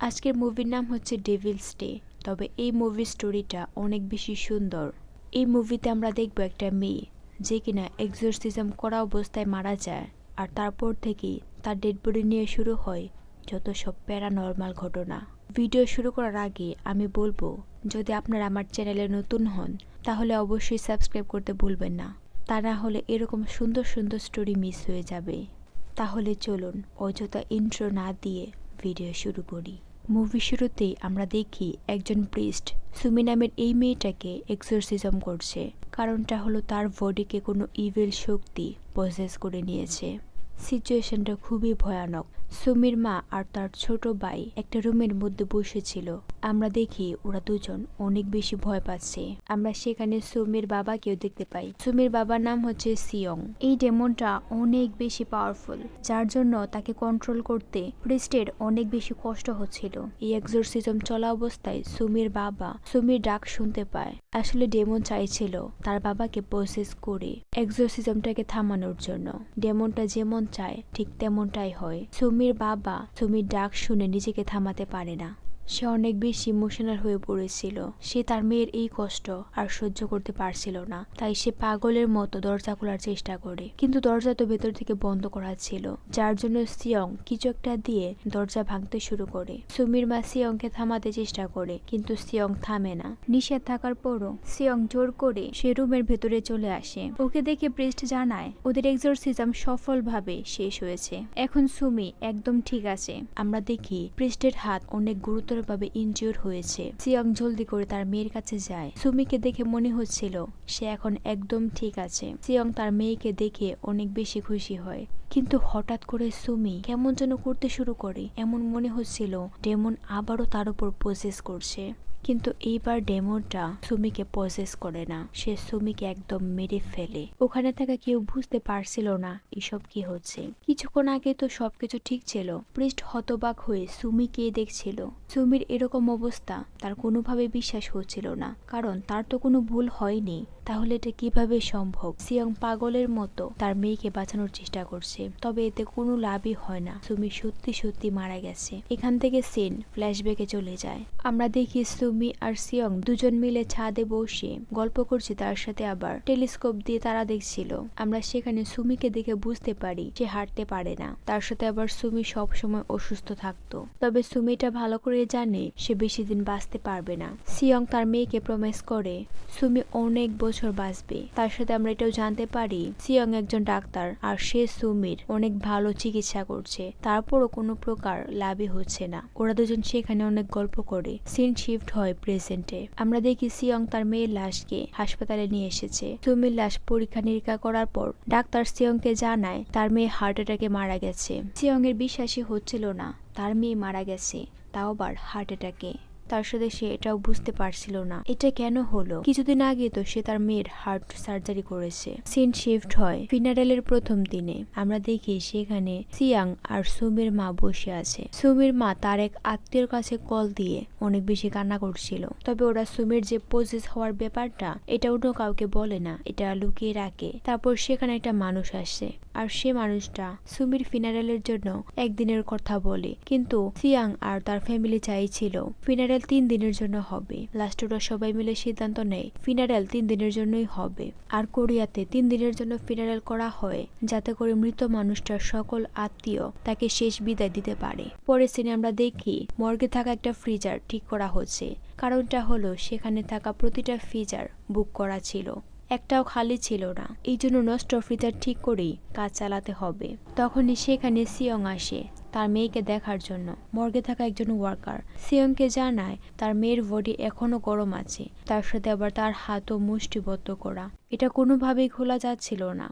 আজকের মুভির নাম হচ্ছে ডেভিলস ডে। তবে এই মুভির স্টোরিটা অনেক বেশি সুন্দর। এই মুভিতে আমরা দেখব একটা মেয়ে যে কিনা এক্সোরসিজম করা অবস্থায় মারা যায়, আর তারপর থেকেই তার ডেড বডি নিয়ে শুরু হয় যত সব প্যারানর্মাল ঘটনা। ভিডিও শুরু করার আগে আমি বলবো, যদি আপনারা আমার চ্যানেলে নতুন হন তাহলে অবশ্যই সাবস্ক্রাইব করতে ভুলবেন না, তা না হলে এরকম সুন্দর সুন্দর স্টোরি মিস হয়ে যাবে। তাহলে চলুন অযথা ইন্ট্রো না দিয়ে ভিডিও শুরু করি। মুভি শুরুতেই আমরা দেখি একজন প্রিস্ট সুমি নামের এই মেয়েটাকে এক্সোরসিজম করছে। কারণটা হলো তার বডিকে কোনো ইভিল শক্তি পজেস করে নিয়েছে। সিচুয়েশনটা খুবই ভয়ানক। সুমির মা আর তার ছোট ভাই একটা রুমের মধ্যে বসেছিল। আমরা দেখি ওরা দুজন অনেক বেশি ভয় পাচ্ছে। আমরা সেখানে সুমির বাবাকেও দেখতে পাই। সুমির বাবার নাম হচ্ছে সিয়ং। এই ডেমনটা অনেক বেশি পাওয়ারফুল, যার জন্য তাকে কন্ট্রোল করতে প্রিস্টের অনেক বেশি কষ্ট হচ্ছিল। এই এক্সোরসিজম চলা অবস্থায় সুমির বাবা সুমির ডাক শুনতে পায়। আসলে ডেমন চাইছিল তার বাবাকে প্রসেস করে এক্সোরসিজমটাকে থামানোর জন্য। ডেমনটা যেমন চায় ঠিক তেমনটাই হয়। সুমির বাবা সুমির ডাক শুনে নিজেকে থামাতে পারে না। সে অনেক বেশি ইমোশনাল হয়ে পড়েছিল। সে তার মেয়ের এই কষ্ট আর সহ্য করতে পারছিল না, তাই সে পাগলের মতো দরজা খোলার চেষ্টা করে, কিন্তু দরজা তো ভেতর থেকে বন্ধ করা ছিল, যার জন্য সিয়ং কিছু একটা দিয়ে দরজা ভাঙতে শুরু করে। সুমির মা সিয়ংকে থামাতে চেষ্টা করে, কিন্তু সিয়ং থামে না। নিষেধ থাকার পরও সিয়ং জোর করে সে রুমের ভেতরে চলে আসে। ওকে দেখে প্রিস্ট জানায় ওদের এক্সোরসিজম সফলভাবে শেষ হয়েছে, এখন সুমি একদম ঠিক আছে। আমরা দেখি প্রিস্টের হাত অনেক গুরুতর ভাবে ইনজিওর হয়েছে। সিয়ং জলদি করে তার মেয়ের কাছে যায়। সুমিকে দেখে মনে হচ্ছিল সে এখন একদম ঠিক আছে। সিয়ং তার মেয়েকে দেখে অনেক বেশি খুশি হয়, কিন্তু হঠাৎ করে সুমি কেমন যেন করতে শুরু করে। এমন মনে হচ্ছিল ডেমন আবারও তার উপর পজেস করছে, কিন্তু এইবার ডেমনটা সুমিকে পজেস করে না, সে সুমিকে একদম মেরে ফেলে। ওখানে থাকা কেউ বুঝতে পারছিল না এসব কি হচ্ছে। কিছুক্ষণ আগে তো সবকিছু ঠিক ছিল। প্রিস্ট হতবাক হয়ে সুমিকে দেখছিল। সুমির এরকম অবস্থা তার কোনোভাবে বিশ্বাস হচ্ছিল না, কারণ তার তো কোনো ভুল হয়নি। তাহলে এটা কিভাবে সম্ভব? সিয়ং পাগলের মতো তার মেয়েকে বাঁচানোর চেষ্টা করছে, তবে এতে কোনো লাভই হয় না। সুমি সত্যি সত্যি মারা গেছে। এখান থেকে সিন ফ্ল্যাশব্যাকে চলে যায়। আমরা দেখি সুমি আর সিয়ং দুজন মিলে ছাদে বসে গল্প করছে, তার সাথে আবার টেলিস্কোপ দিয়ে তারা দেখছিল। আমরা সেখানে সুমিকে দেখে বুঝতে পারি সে হাঁটতে পারে না। তার সাথে আবার সুমি সব সময় অসুস্থ থাকতো, তবে সুমিটা ভালো করে জানে সে বেশি দিন বাঁচতে পারবে না। সিয়ং তার মেয়েকে প্রমিস করে সুমি অনেক বছর বাঁচবে। তার সাথে আমরা এটাও জানতে পারি সিয়ং একজন ডাক্তার, আর সে সুমির অনেক ভালো চিকিৎসা করছে, তারপরও কোনো প্রকার লাভই হচ্ছে না। ওরা দুজন সেখানে অনেক গল্প করে। সিন শিফট হয় প্রেজেন্টে। আমরা দেখি সিয়ং তার মেয়ের লাশকে হাসপাতালে নিয়ে এসেছে। সুমির লাশ পরীক্ষা নিরীক্ষা করার পর ডাক্তার সিয়ংকে জানায় তার মেয়ে হার্ট অ্যাটাকে মারা গেছে। সিয়ং এর বিশ্বাসই হচ্ছিল না তার মেয়ে মারা গেছে, তাও আবার হার্ট অ্যাটাকে। তার সাথে সে এটাও বুঝতে পারছিল না এটা কেন হলো। কিছুদিন আগে তো সে তার মেয়ের হার্ট সার্জারি করেছে। সিন শিফট হয় ফিনারেলের প্রথম দিনে। আমরা দেখি সেখানে সিয়াং আর সুমির মা বসে আছে। সুমির মা তার এক আত্মীয়র কাছে কল দিয়ে অনেক বেশি কান্না করছিল, তবে ওরা সুমির যে পজেস হওয়ার ব্যাপারটা এটা অন্য কাউকে বলে না, এটা লুকিয়ে রাখে। তারপর সেখানে একটা মানুষ আসছে, আর সে মানুষটা সুমির ফিনারেলের জন্য একদিনের কথা বলে, কিন্তু সিয়াং আর তার ফ্যামিলি চাইছিল ফিনারেল 3 দিনের জন্য হবে। লাস্ট ওরা সবাই মিলে সিদ্ধান্ত নেয় ফিনারেল 3 দিনের জন্যই হবে। আর কোরিয়াতে 3 দিনের জন্য ফিনারেল করা হয়, যাতে করে মৃত মানুষটার সকল আত্মীয় তাকে শেষ বিদায় দিতে পারে। পরের সিনে আমরা দেখি মর্গে থাকা একটা ফ্রিজার ঠিক করা হচ্ছে। কারণটা হলো সেখানে থাকা প্রতিটা ফ্রিজার বুক করা ছিল, একটাও খালি ছিল না। এই জন্য নষ্ট ফ্রিজার ঠিক করেই কাজ চালাতে হবে। তখনই সেখানে সিয়ং আসে তার মেয়েকে দেখার জন্য। মর্গে থাকা একজন ওয়ার্কার সিয়ংকে জানায় তার মেয়ের বডি এখনো গরম আছে, তার সাথে আবার তার হাতও মুষ্টিবদ্ধ করা, এটা কোনোভাবেই খোলা যাচ্ছিল না।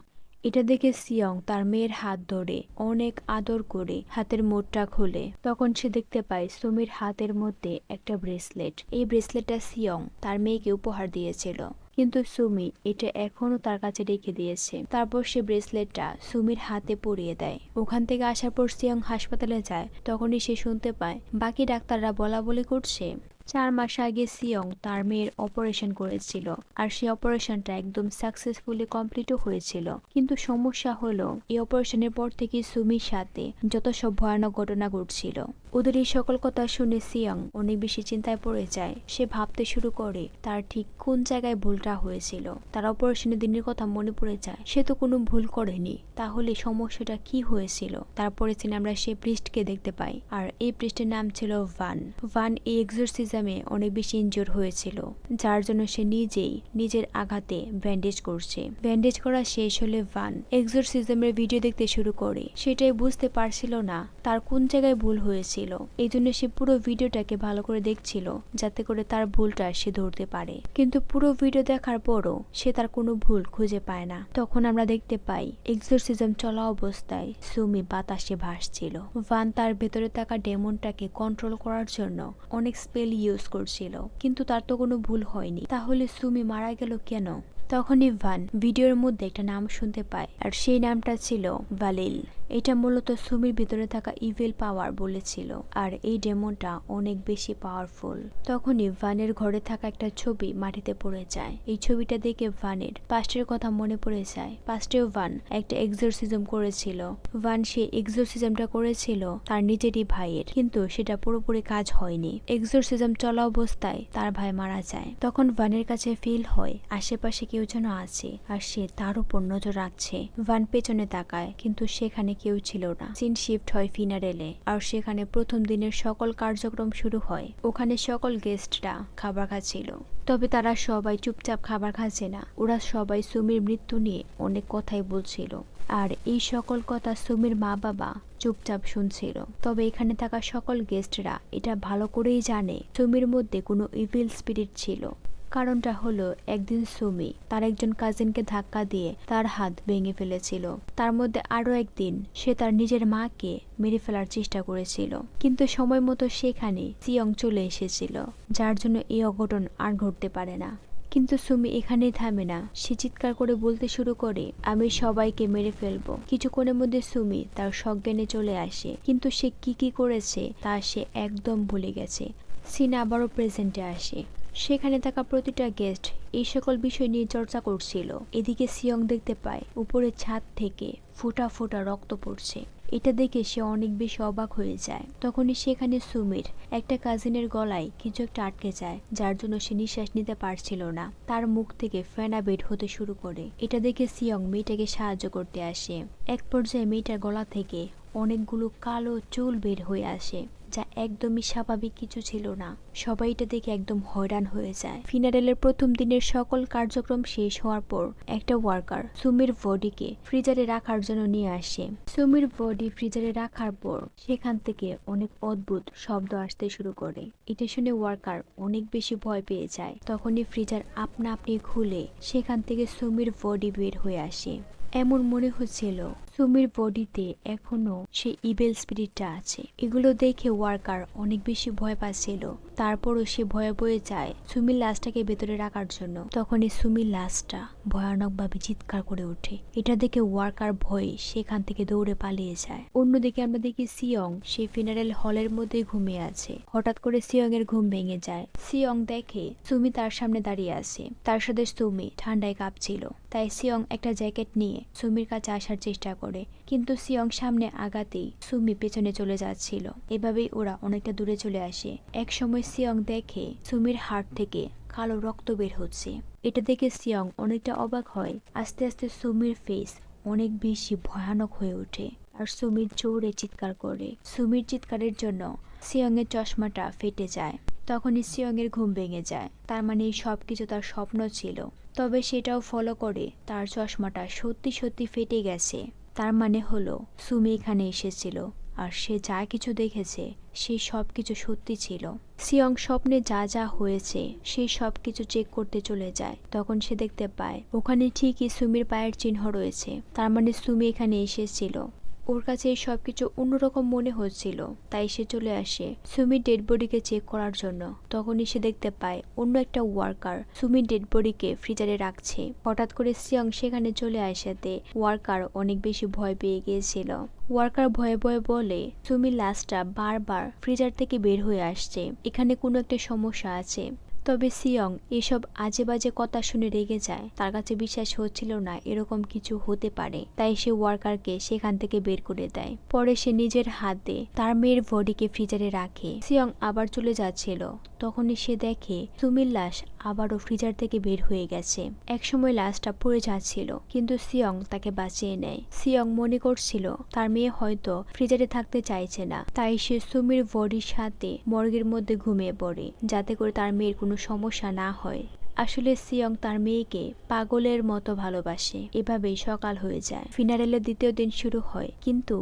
এটা দেখে সিয়ং তার মেয়ের হাত ধরে অনেক আদর করে হাতের মুঠটা খুলে। তখন সে দেখতে পায় সুমির হাতের মধ্যে একটা ব্রেসলেট। এই ব্রেসলেটটা সিয়ং তার মেয়েকে উপহার দিয়েছিল, কিন্তু সুমি এটা এখনো তার কাছে রেখে দিয়েছে। তারপর সে ব্রেসলেটটা সুমির হাতে পরিয়ে দেয়। ওখান থেকে আসার পর সিয়ং হাসপাতালে যায়। তখনই সে শুনতে পায় বাকি ডাক্তাররা বলা বলি করছে 4 মাস আগে সিয়ং তার মেয়ের অপারেশন করেছিল, আর সেই অপারেশনটা একদম সাকসেসফুলি কমপ্লিটও হয়েছিল। কিন্তু সমস্যা হলো এই অপারেশনের পর থেকে সুমির সাথে যত সব ভয়ানক ঘটনা ঘটছিল। ওদের এই সকল কথা শুনে সিয়ং অনেক বেশি চিন্তায় পড়ে যায়। সে ভাবতে শুরু করে তার ঠিক কোন জায়গায় ভুলটা হয়েছিল। তার অপারেশনের দিনের কথা মনে পড়ে যায়। সে তো কোনো ভুল করেনি, তাহলে সমস্যাটা কি হয়েছিল। তারপরে সিনে আমরা সেই প্রিস্টকে দেখতে পাই, আর এই প্রিস্টের নাম ছিল ভান। ভান এই এক্সোরসিজমে অনেক বেশি ইনজোর হয়েছিল, যার জন্য সে নিজেই নিজের আঘাতে ব্যান্ডেজ করছে। ব্যান্ডেজ করা শেষ হলে ভান এক্সোরসিজমের ভিডিও দেখতে শুরু করে। সেটাই বুঝতে পারছিল না তার কোন জায়গায় ভুল হয়েছিল। এই জন্য সে পুরো ভিডিওটাকে ভালো করে দেখছিল, যাতে করে তার ভুলটা সে ধরতে পারে। কিন্তু পুরো ভিডিও দেখার পরও সে তার কোনো ভুল খুঁজে পায় না। তখন আমরা দেখতে পাই এক্সোরসিজম চলা অবস্থায় সুমি বাতাসে ভাসছিল। ভান তার ভেতরে থাকা ডেমনটাকে কন্ট্রোল করার জন্য অনেক স্পেল ইউজ করছিল, কিন্তু তার তো কোনো ভুল হয়নি। তাহলে সুমি মারা গেল কেন? তখনই ভান ভিডিওর মধ্যে একটা নাম শুনতে পায়, আর সেই নামটা ছিল ভালিল। এটা মূলত সুমির ভিতরে থাকা ইভিল পাওয়ার বলেছিল, আর এই ডেমনটা অনেক বেশি পাওয়ারফুল। তখনই ভানের ঘরে থাকা একটা ছবি মাটিতে পড়ে যায়। এই ছবিটা দেখে ভানের পাস্টের কথা মনে পড়ে যায়। পাস্টেও ভান একটা এক্সোরসিজম করেছিল। ভান সেই এক্সোরসিজমটা করেছিল তার নিজেরই ভাইয়ের, কিন্তু সেটা পুরোপুরি কাজ হয়নি। এক্সোরসিজম চলা অবস্থায় তার ভাই মারা যায়। তখন ভানের কাছে ফিল হয় আশেপাশে কেউ যেন আছে, আর সে তার উপর নজর রাখছে। ভান পেছনে তাকায়, কিন্তু সেখানে কেউ ছিল না। সিন শিফট হয় ফিনারেলে, আর সেখানে প্রথম দিনের সকল কার্যক্রম শুরু হয়। ওখানে সকল গেস্টরা খাবার খাচ্ছিল, তবে তারা সবাই চুপচাপ খাবার খাচ্ছে না। ওরা সবাই সুমির মৃত্যু নিয়ে অনেক কথাই বলছিল, আর এই সকল কথা সুমির মা বাবা চুপচাপ শুনছিল। তবে এখানে থাকা সকল গেস্টরা এটা ভালো করেই জানে সুমির মধ্যে কোনো ইভিল স্পিরিট ছিল। কারণটা হলো একদিন সুমি তার একজন কাজিনকে ধাক্কা দিয়ে তার হাত ভেঙে ফেলেছিল। তার মধ্যে আরো একদিন সে তার নিজের মাকে মেরে ফেলার চেষ্টা করেছিল, কিন্তু সময় মতো সেখানে সিয়ং চলে এসেছিল, যার জন্য এই অঘটন আর ঘটতে পারে না। কিন্তু সুমি এখানেই থামে না। সে চিৎকার করে বলতে শুরু করে, আমি সবাইকে মেরে ফেলবো। কিছুক্ষণের মধ্যে সুমি তার সজ্ঞানে চলে আসে, কিন্তু সে কি করেছে তা সে একদম ভুলে গেছে। সিন আবারও প্রেজেন্টে আসে। সেখানে থাকা প্রতিটা গেস্ট এই সকল বিষয় নিয়ে চর্চা করছিল। এদিকে সিয়ং দেখতে পায় উপরের ছাদ থেকে ফোঁটা ফোঁটা রক্ত পড়ছে। এটা দেখে সে অনেক বেশি অবাক হয়ে যায়। তখনই সেখানে সুমির একটা কাজিনের গলায় কিছু একটা আটকে যায়, যার জন্য সে নিঃশ্বাস নিতে পারছিল না। তার মুখ থেকে ফেনা বের হতে শুরু করে। এটা দেখে সিয়ং মেয়েটাকে সাহায্য করতে আসে। এক পর্যায়ে মেয়েটার গলা থেকে অনেকগুলো কালো চুল বের হয়ে আসে, যা একদমই স্বাভাবিক কিছু ছিল না। সবাই এটা দেখে একদম হয়রান হয়ে যায়। ফিনারেলের প্রথম দিনের সকল কার্যক্রম শেষ হওয়ার পর একটা ওয়ার্কার সুমির বডিকে ফ্রিজারে রাখার জন্য নিয়ে আসে। সুমির বডি ফ্রিজারে রাখার পর সেখান থেকে অনেক অদ্ভুত শব্দ আসতে শুরু করে। এটা শুনে ওয়ার্কার অনেক বেশি ভয় পেয়ে যায়। তখনই ফ্রিজার আপনা আপনি খুলে সেখান থেকে সুমির বডি বের হয়ে আসে। এমন মনে হচ্ছিল সুমির বডিতে এখনো সেই ইভিল স্পিরিটটা আছে। এগুলো দেখে ওয়ার্কার অনেক বেশি ভয় পাচ্ছিল। তারপরও সে ভয়ে বয়ে যায় সুমির লাশটাকে ভেতরে রাখার জন্য। তখনই সুমির লাশটা ভয়ানকভাবে চিৎকার করে ওঠে। এটা দেখে ওয়ার্কার ভয়ে সেখান থেকে দৌড়ে পালিয়ে যায়। অন্যদিকে আমরা দেখি সিয়ং সেই ফিনারেল হলের মধ্যে ঘুমিয়ে আছে। হঠাৎ করে সিয়ং এর ঘুম ভেঙে যায়। সিয়ং দেখে সুমি তার সামনে দাঁড়িয়ে আছে। তার সাথে সুমি ঠান্ডায় কাঁপছিল, তাই সিয়ং একটা জ্যাকেট নিয়ে সুমির কাছে আসার চেষ্টা করে, কিন্তু সিয়ং সামনে আগাতেই সুমি পেছনে চলে যাচ্ছিল। এভাবেই ওরা অনেকটা দূরে চলে আসে। এক সময় সিয়ং দেখে সুমির হাড় থেকে কালো রক্ত বের হচ্ছে। এটা দেখে সিয়ং অনেকটা অবাক হয়। আস্তে আস্তে সুমির ফেস অনেক বেশি ভয়ানক হয়ে ওঠে, আর সুমির জোরে চিৎকার করে। সুমির চিৎকারের জন্য সিয়ং এর চশমাটা ফেটে যায়। তখনই সিয়ং এর ঘুম ভেঙে যায়। তার মানে সবকিছু তার স্বপ্ন ছিল। তবে সেটাও ফলো করে তার চশমাটা সত্যি সত্যি ফেটে গেছে। তার মানে হলো সুমি এখানে এসেছিল, আর সে যা কিছু দেখেছে সেই সব কিছু সত্যি ছিল। সিয়ং স্বপ্নে যা যা হয়েছে সেই সব কিছু চেক করতে চলে যায়। তখন সে দেখতে পায় ওখানে ঠিকই সুমির পায়ের চিহ্ন রয়েছে। তার মানে সুমি এখানে এসেছিল। ওর কাছে এই সবকিছু অন্যরকম মনে হচ্ছিল, তাই সে চলে আসে সুমির ডেড বডিকে চেক করার জন্য। তখনই সে দেখতে পায় অন্য একটা ওয়ার্কার সুমির ডেড বডিকে ফ্রিজারে রাখছে। হঠাৎ করে সিয়ং সেখানে চলে আসাতে ওয়ার্কার অনেক বেশি ভয় পেয়ে গিয়েছিল। ওয়ার্কার ভয়ে ভয়ে বলে সুমির লাশটা বারবার ফ্রিজার থেকে বের হয়ে আসছে, এখানে কোনো একটা সমস্যা আছে। তবে সিয়ং এসব আজে বাজে কথা শুনে রেগে যায়। তার কাছে বিশ্বাস হচ্ছিল না এরকম কিছু হতে পারে, তাই সে ওয়ার্কারকে সেখান থেকে বের করে দেয়। পরে সে নিজের হাতে তার মেয়ের বডিকে ফ্রিজারে রাখে। সিয়ং আবার চলে যাচ্ছিল, তখনই সে দেখে সুমির লাশ আবারও ফ্রিজার থেকে বের হয়ে গেছে। একসময় লাশটা পড়ে যাচ্ছিল, কিন্তু সিয়ং তাকে বাঁচিয়ে নেয়। সিয়ং মনে করছিল তার মেয়ে হয়তো ফ্রিজারে থাকতে চাইছে না, তাই সে সুমির বডির সাথে মর্গের মধ্যে ঘুমিয়ে পড়ে, যাতে করে তার মেয়ের কোনো সমস্যা না হয়। আসলে সিয়ং তার মেয়েকে পাগলের মতো ভালোবাসে। এভাবেই সকাল হয়ে যায়। ফিনারেলের দ্বিতীয় দিন শুরু হয়, কিন্তু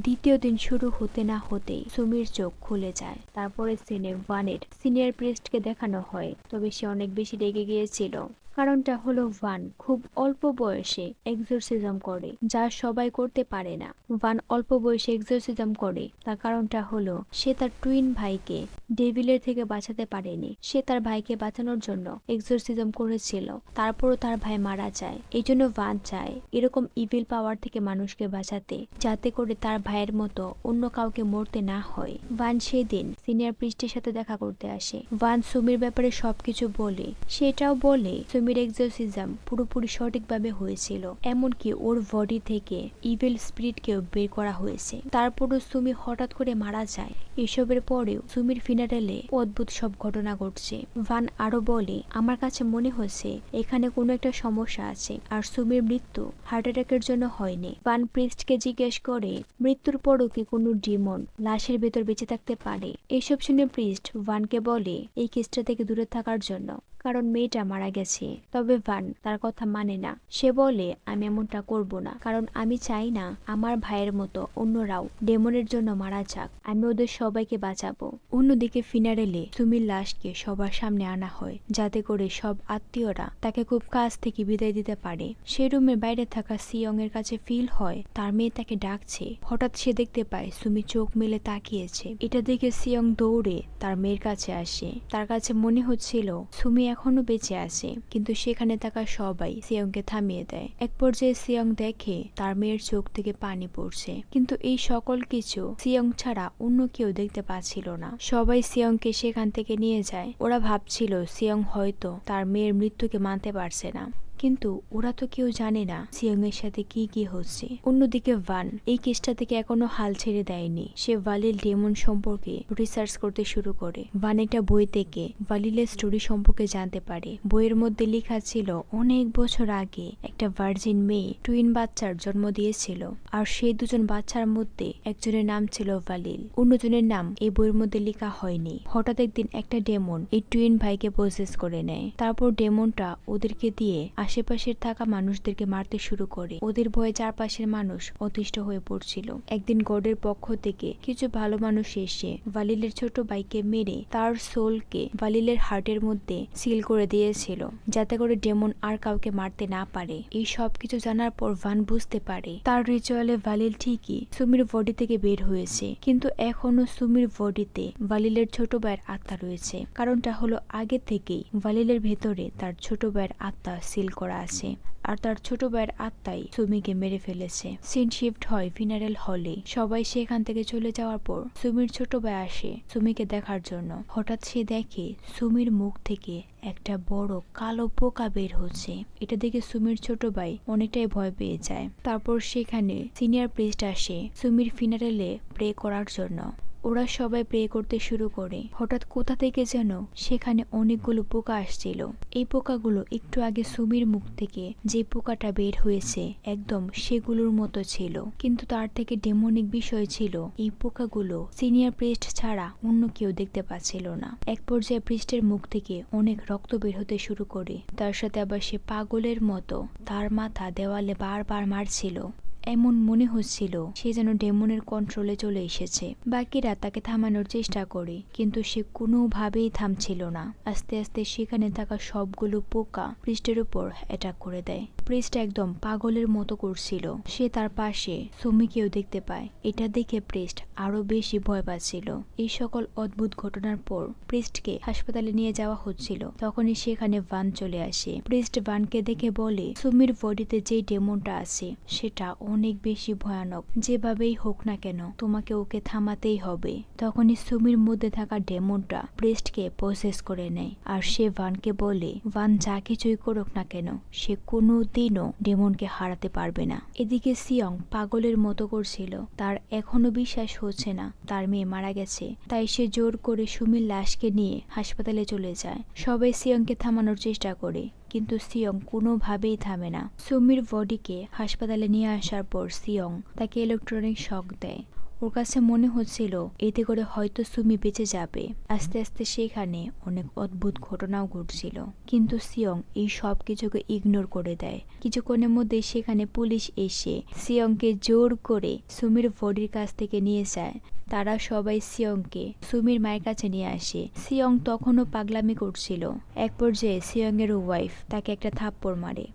দ্বিতীয় দিন শুরু হতে না হতেই সুমির চোখ খুলে যায়। তারপরে সিনে ওয়ানের সিনিয়র প্রিস্টকে দেখানো হয়, তবে সে অনেক বেশি রেগে গিয়েছিল। কারণটা হলো ওয়ান খুব অল্প বয়সে এক্সোরসিজম করে, যা সবাই করতে পারে না। ওয়ান অল্প বয়সে এক্সোরসিজম করে, তার কারণটা হলো সে তার টুইন ভাইকে ডেভিলের থেকে বাঁচাতে পারেনি। সে তার ভাইকে বাঁচানোর জন্য এক্সোরসিজম করেছিল, তারপরও তার ভাই মারা যায়। এই জন্য ওয়ান চায় এরকম ইভিল পাওয়ার থেকে মানুষকে বাঁচাতে, যাতে করে তার ভাইয়ের মতো অন্য কাউকে মরতে না হয়। ওয়ান সেদিন সিনিয়র প্রিস্টের সাথে দেখা করতে আসে। ওয়ান সুমির ব্যাপারে সবকিছু বলে, সেটাও বলে সুমির এক্সোরসিজম পুরোপুরি সঠিকভাবে হয়েছিল, এমনকি ওর বডি থেকে ইভিল স্পিরিটকেও বের করা হয়েছে। তারপরও সুমি হঠাৎ করে মারা যায়। এসবের পরেও সুমির ফিনারেলে অদ্ভুত সব ঘটনা ঘটছে। ভান আরো বলে, আমার কাছে মনে হচ্ছে এখানে কোনো একটা সমস্যা আছে, আর সুমির মৃত্যু হার্ট অ্যাটাকের জন্য হয়নি। ভান প্রিস্টকে জিজ্ঞেস করে মৃত্যুর পরও কি কোনো ডিমন লাশের ভেতর বেঁচে থাকতে পারে। এসব শুনে প্রিস্ট ভানকে বলে এই কেসটা থেকে দূরে থাকার জন্য, কারণ মেয়েটা মারা গেছে। তবে ভান তার কথা মানে না। সে বলে আমি এমনটা করব না, কারণ আমি চাই না আমার ভাইয়ের মতো অন্যরাও ডেমনের জন্য মারা যাক। আমি ওদের সবাইকে বাঁচাবো। অন্যদিকে ফিনারেলে সুমির লাশকে সবার সামনে আনা হয়, যাতে করে সব আত্মীয়রা তাকে খুব কাছ থেকে বিদায় দিতে পারে। সে রুমের বাইরে থাকা সিয়ং এর কাছে ফিল হয় তার মেয়ে তাকে ডাকছে। হঠাৎ সে দেখতে পায় সুমি চোখ মেলে তাকিয়েছে। এটা দেখে সিয়ং দৌড়ে তার মেয়ের কাছে আসে। তার কাছে মনে হচ্ছিল সুমি এখনো বেঁচে আছে, কিন্তু সেখানে থাকা সবাই সিয়ংকে থামিয়ে দেয়। এক পর্যায়ে সিয়ং দেখে তার মেয়ের চোখ থেকে পানি পড়ছে, কিন্তু এই সকল কিছু সিয়ং ছাড়া অন্য কেউ দেখতে পাচ্ছিল না। সবাই সিয়ংকে সেখান থেকে নিয়ে যায়। ওরা ভাবছিল সিয়ং হয়তো তার মেয়ের মৃত্যুকে মানতে পারছে না, কিন্তু ওরা তো কেউ জানে না সিয়ং এর সাথে কি কি হচ্ছে। অন্যদিকে ভান এই কেসটা থেকে এখনো হাল ছেড়ে দেয়নি। সে ভালিল ডেমন সম্পর্কে রিসার্চ করতে শুরু করে। ভান একটা বই থেকে ভালিলের স্টোরি সম্পর্কে জানতে পারে। বইয়ের মধ্যে লেখা ছিল অনেক বছর আগে একটা ভার্জিন মেয়ে টুইন বাচ্চার জন্ম দিয়েছিল, আর সেই দুজন বাচ্চার মধ্যে একজনের নাম ছিল ভালিল, অন্যজনের নাম এই বইয়ের মধ্যে লেখা হয়নি। হঠাৎ একদিন একটা ডেমন এই টুইন ভাইকে পজেস করে নেয়। তারপর ডেমনটা ওদেরকে দিয়ে আশেপাশের থাকা মানুষদেরকে মারতে শুরু করে। ওদের ভয়ে চারপাশের মানুষ অতিষ্ঠ হয়ে পড়ছিল। একদিন গডের পক্ষ থেকে কিছু ভালো মানুষ এসে ভালিলের ছোট ভাইকে মেরে তার সোলকে ভালিলের হার্টের মধ্যে সিল করে দিয়েছিল, যাতে করে ডেমন আর কাউকে মারতে না পারে। এই সব কিছু জানার পর ভান বুঝতে পারে তার রিচুয়ালে ভালিল ঠিকই সুমির বডি থেকে বের হয়েছে, কিন্তু এখনো সুমির বডিতে ভালিলের ছোট ভাইয়ের আত্মা রয়েছে। কারণটা হলো আগে থেকেই ভালিলের ভেতরে তার ছোট ভাইয়ের আত্মা সিল করা আছে, আর তার ছোট ভাইয়ের আত্মাই সুমিকে মেরে ফেলেছে। সিন শিফট হয় ফিনারেল হলে। সবাই সেখান থেকে চলে যাওয়ার পর সুমির ছোট ভাই আসে সুমিকে দেখার জন্য। হঠাৎ সে দেখে সুমির মুখ থেকে একটা বড় কালো পোকা বের হচ্ছে। এটা দেখে সুমির ছোট ভাই অনেকটাই ভয় পেয়ে যায়। তারপর সেখানে সিনিয়র প্রিস্ট আসে সুমির ফিনারেলে প্রে করার জন্য। ওরা সবাই প্রে করতে শুরু করে। হঠাৎ কোথা থেকে যেন সেখানে অনেকগুলো পোকা আসছিল। এই পোকাগুলো একটু আগে সুমির মুখ থেকে যে পোকাটা বের হয়েছে একদম সেগুলোর মতো ছিল, কিন্তু তার থেকে ডেমনিক বিষয় ছিল এই পোকাগুলো সিনিয়র প্রিস্ট ছাড়া অন্য কেউ দেখতে পাচ্ছিল না। এক পর্যায়ে প্রিস্টের মুখ থেকে অনেক রক্ত বের হতে শুরু করে। তার সাথে আবার সে পাগলের মতো তার মাথা দেওয়ালে বারবার মারছিল। এমন মনে হচ্ছিল সে যেন ডেমনের কন্ট্রোলে চলে এসেছে। বাকিরা তাকে থামানোর চেষ্টা করে, কিন্তু সে কোনোভাবেই থামছিল না। আস্তে আস্তে সেখানে থাকা সবগুলো পোকা পৃষ্ঠের উপর অ্যাটাক করে দেয়। প্রিস্ট একদম পাগলের মতো করছিল। সে তার পাশে সুমিকেও দেখতে পায়। এটা দেখে প্রিস্ট আরো বেশি ভয় পাচ্ছিল। এই সকল অদ্ভুত ঘটনার পর প্রিস্টকে হাসপাতালে নিয়ে যাওয়া হচ্ছিল। তখনই সেখানে ভান চলে আসে। প্রিস্ট ভানকে দেখে বলে, সুমির বডিতে যে ডেমনটা আছে সেটা অনেক বেশি ভয়ানক। যেভাবেই হোক না কেন তোমাকে ওকে থামাতেই হবে। তখনই সুমির মধ্যে থাকা ডেমনটা প্রিস্টকে প্রসেস করে নেয়। আর সে ভানকে বলে, ভান যা কিছুই করুক না কেন সে কোনোদিনও ডেমনকে হারাতে পারবে না। এদিকে সিয়ং পাগলের মতো করছিল। তার এখনো বিশ্বাস হচ্ছে না তার মেয়ে মারা গেছে। তাই সে জোর করে সুমির লাশকে নিয়ে হাসপাতালে চলে যায়। সবাই সিয়ংকে থামানোর চেষ্টা করে, কিন্তু সিয়ং কোনোভাবেই থামে না। সুমির বডিকে হাসপাতালে নিয়ে আসার পর সিয়ং তাকে ইলেকট্রনিক শক দেয়। ওর কাছে মনে হচ্ছিল এতে করে হয়তো সুমি বেঁচে যাবে। আস্তে আস্তে সেখানে অনেক অদ্ভুত ঘটনাও ঘটছিল, কিন্তু সিয়ং এই সব কিছুকে ইগনোর করে দেয়। কিছুক্ষণের মধ্যে সেখানে পুলিশ এসে সিয়ংকে জোর করে সুমির বডির কাছ থেকে নিয়ে যায়। তারা সবাই সিয়ংকে সুমির মায়ের কাছে নিয়ে আসে। সিয়ং তখনও পাগলামি করছিল। এক পর্যায়ে সিয়ং এর ওয়াইফ তাকে একটা থাপ্পড় মারে,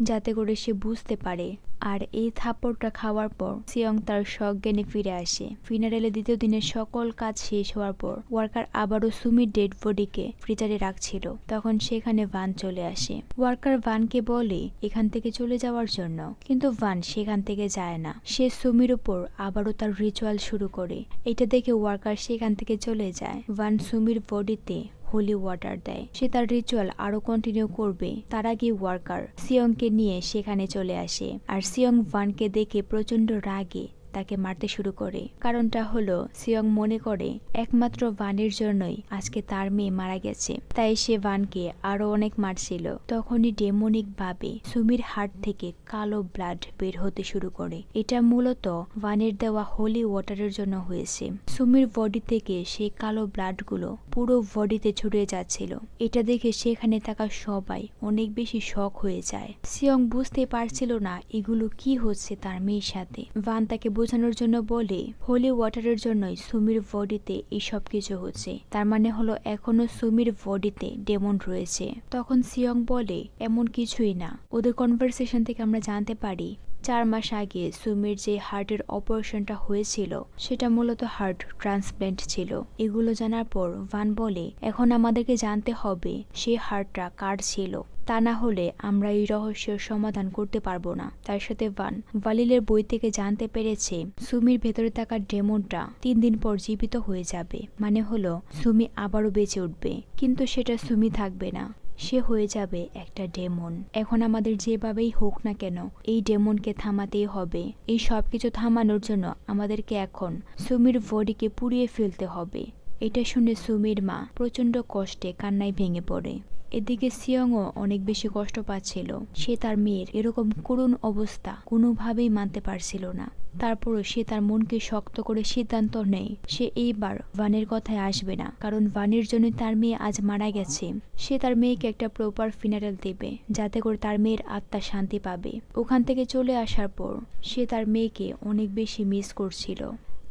যাতে করে সে বুঝতে পারে। আর এই থাপ্পড়টা খাওয়ার পর সিয়ং তার সজ্ঞানে ফিরে আসে। ফিনারেলে দ্বিতীয় দিনের সকল কাজ শেষ হওয়ার পর ওয়ার্কার আবারও সুমির ডেড বডিকে ফ্রিজারে রাখছিল। তখন সেখানে ভান চলে আসে। ওয়ার্কার ভানকে বলে এখান থেকে চলে যাওয়ার জন্য, কিন্তু ভান সেখান থেকে যায় না। সে সুমির উপর আবারও তার রিচুয়াল শুরু করে। এটা দেখে ওয়ার্কার সেখান থেকে চলে যায়। ভান সুমির বডিতে হোলি ওয়াটার দেয়। সে তার রিচুয়াল আরো কন্টিনিউ করবে। তার আগে ওয়ার্কার সিয়ংকে নিয়ে সেখানে চলে আসে। আর সিয়ং ভানকে দেখে প্রচন্ড রাগে তাকে মারতে শুরু করে। কারণটা হলো সিয়ং মনে করে একমাত্র ভানের জন্যই আজকে তার মেয়ে মারা গেছে। তাই সে ভানকে আরো অনেক মারছিল। তখনই ডেমনিক ভাবে সুমির হার্ট থেকে কালো ব্লাড বের হতে শুরু করে। এটা মূলত ভানের দেওয়া হোলি ওয়াটারের জন্য হয়েছে। সুমির বডি থেকে সেই কালো ব্লাড গুলো পুরো বডিতে ছড়িয়ে যাচ্ছিল। এটা দেখে সেখানে থাকা সবাই অনেক বেশি শক হয়ে যায়। সিয়ং বুঝতে পারছিল না এগুলো কি হচ্ছে তার মেয়ের সাথে। ভান তাকে বোঝানোর জন্য বলে হোলি ওয়াটারের জন্যই সুমির বডিতে এই সব কিছু হচ্ছে। তার মানে হলো এখনো সুমির বডিতে ডেমন রয়েছে। তখন সিয়ং বলে এমন কিছুই না। ওদের কনভারসেশন থেকে আমরা জানতে পারি 4 মাস আগে সুমির যে হার্টের অপারেশনটা হয়েছিল সেটা মূলত হার্ট ট্রান্সপ্ল্যান্ট ছিল। এগুলো জানার পর ভান বলে এখন আমাদেরকে জানতে হবে সেই হার্টটা কার ছিল। তা না হলে আমরা এই রহস্যের সমাধান করতে পারবো না। তার সাথে ভান ভালিলের বই থেকে জানতে পেরেছে সুমির ভেতরে থাকা ডেমনটা 3 দিন পর জীবিত হয়ে যাবে। মানে হলো সুমি আবারও বেঁচে উঠবে, কিন্তু সেটা সুমি থাকবে না, সে হয়ে যাবে একটা ডেমন। এখন আমাদের যেভাবেই হোক না কেন এই ডেমনকে থামাতেই হবে। এই সবকিছু থামানোর জন্য আমাদেরকে এখন সুমির বডিকে পুড়িয়ে ফেলতে হবে। এটা শুনে সুমির মা প্রচন্ড কষ্টে কান্নায় ভেঙে পড়ে। এদিকে সিয়ংও অনেক বেশি কষ্ট পাচ্ছিল। সে তার মেয়ের এরকম করুণ অবস্থা কোনোভাবেই মানতে পারছিল না। তারপরও সে তার মনকে শক্ত করে সিদ্ধান্ত নেয় সে এইবার ভানের কথায় আসবে না, কারণ ভানের জন্য তার মেয়ে আজ মারা গেছে। সে তার মেয়েকে একটা প্রপার ফিনারেল দেবে, যাতে করে তার মেয়ের আত্মা শান্তি পাবে। ওখান থেকে চলে আসার পর সে তার মেয়েকে অনেক বেশি মিস করছিল।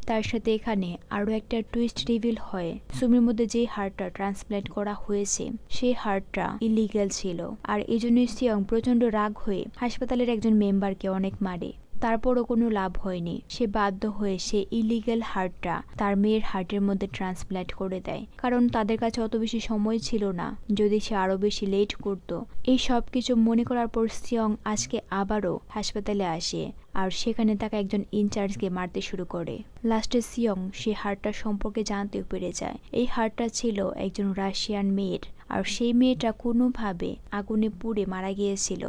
তার সাথে এখানে আরো একটা টুইস্ট রিভিল হয়। সুমির মধ্যে যে হার্টটা ট্রান্সপ্ল্যান্ট করা হয়েছে সেই হার্টটা ইলিগ্যাল ছিল। আর এই জন্যই সিয়ং প্রচন্ড রাগ হয়ে হাসপাতালের একজন মেম্বারকে অনেক মারে। তারপরও কোনো লাভ হয়নি। সে বাধ্য হয়ে সে ইলিগ্যাল হার্টটা তার মেয়ের হার্টের মধ্যে ট্রান্সপ্ল্যান্ট করে দেয়, কারণ তাদের কাছে অত বেশি সময় ছিল না। যদি সে আরো বেশি লেট করত। এই সব কিছু মনে করার পর সিয়ং আজকে আবারও হাসপাতালে আসে আর সেখানে থাকা একজন ইনচার্জকে মারতে শুরু করে। লাস্টে সিয়ং সে হার্টটা সম্পর্কে জানতেও পেরে যায়। এই হার্টটা ছিল একজন রাশিয়ান মেয়ের, আর সেই মেয়েটা কোনোভাবে আগুনে পুড়ে মারা গিয়েছিল।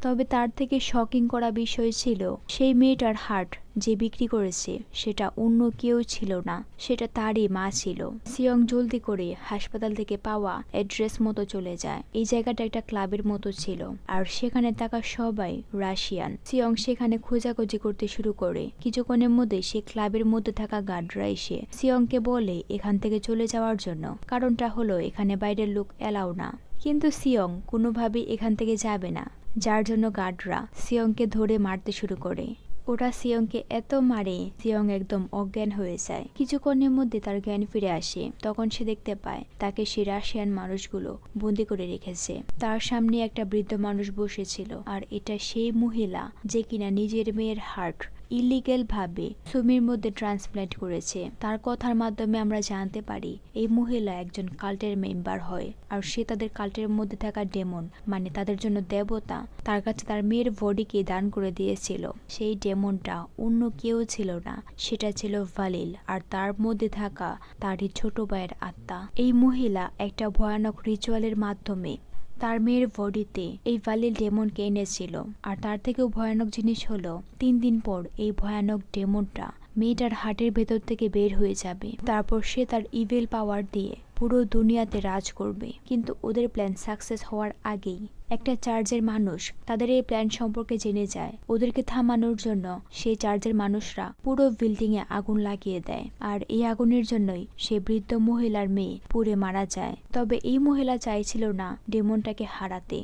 তবে তার থেকে শকিং করা বিষয় ছিল সেই মেয়েটার হার্ট যে বিক্রি করেছে সেটা অন্য কেউ ছিল না, সেটা তারই মা ছিল। সিয়ং জলদি করে হাসপাতাল থেকে পাওয়া অ্যাড্রেস মতো চলে যায়। এই জায়গাটা একটা ক্লাবের মতো ছিল, আর সেখানে থাকা সবাই রাশিয়ান। সিয়ং সেখানে খোঁজাখুঁজি করতে শুরু করে। কিছুক্ষণের মধ্যে সে ক্লাবের মধ্যে থাকা গার্ডরা এসে সিয়ংকে বলে এখান থেকে চলে যাওয়ার জন্য। কারণটা হলো এখানে বাইরের লোক এলাও না। কিন্তু সিয়ং কোনোভাবেই এখান থেকে যাবে না, যার জন্য গার্ডরা সিয়ংকে ধরে মারতে শুরু করে। ওরা সিয়ংকে এত মারে সিয়ং একদম অজ্ঞান হয়ে যায়। কিছুক্ষণের মধ্যে তার জ্ঞান ফিরে আসে। তখন সে দেখতে পায় তাকে সে রাশিয়ান মানুষগুলো বন্দি করে রেখেছে। তার সামনে একটা বৃদ্ধ মানুষ বসেছিল, আর এটা সেই মহিলা যে কিনা নিজের মেয়ের হার্ট ইলিগ্যাল ভাবে সুমির মধ্যে ট্রান্সপ্ল্যান্ট করেছে। তার কথার মাধ্যমে আমরা জানতে পারি এই মহিলা একজন কাল্টের মেম্বার হয়, আর সে তাদের কাল্টের মধ্যে থাকা ডেমন, মানে তাদের জন্য দেবতা, তার কাছে তার মেয়ের বডিকে দান করে দিয়েছিল। সেই ডেমনটা অন্য কেউ ছিল না, সেটা ছিল ভালিল, আর তার মধ্যে থাকা তারই ছোট ভাইয়ের আত্মা। এই মহিলা একটা ভয়ানক রিচুয়ালের মাধ্যমে তার মেয়ের বডিতে এই ভালিল ডেমনকে এনেছিল। আর তার থেকেও ভয়ানক জিনিস হলো 3 দিন পর এই ভয়ানক ডেমনটা মেয়েটার হার্টের ভেতর থেকে বের হয়ে যাবে। তারপর সে তার ইভিল পাওয়ার দিয়ে পুরো দুনিয়াতে রাজ করবে। কিন্তু ওদের প্ল্যান সাকসেস হওয়ার আগেই একটা চার্চের মানুষ তাদের এই প্ল্যান সম্পর্কে জেনে যায়। ওদেরকে থামানোর জন্য সেই চার্চের মানুষরা পুরো বিল্ডিং এ আগুন লাগিয়ে দেয়, আর এই আগুনের জন্যই সে বৃদ্ধ মহিলার মেয়ে পুড়ে মারা যায়। তবে এই মহিলা চাইছিল না ডেমনটাকে হারাতে।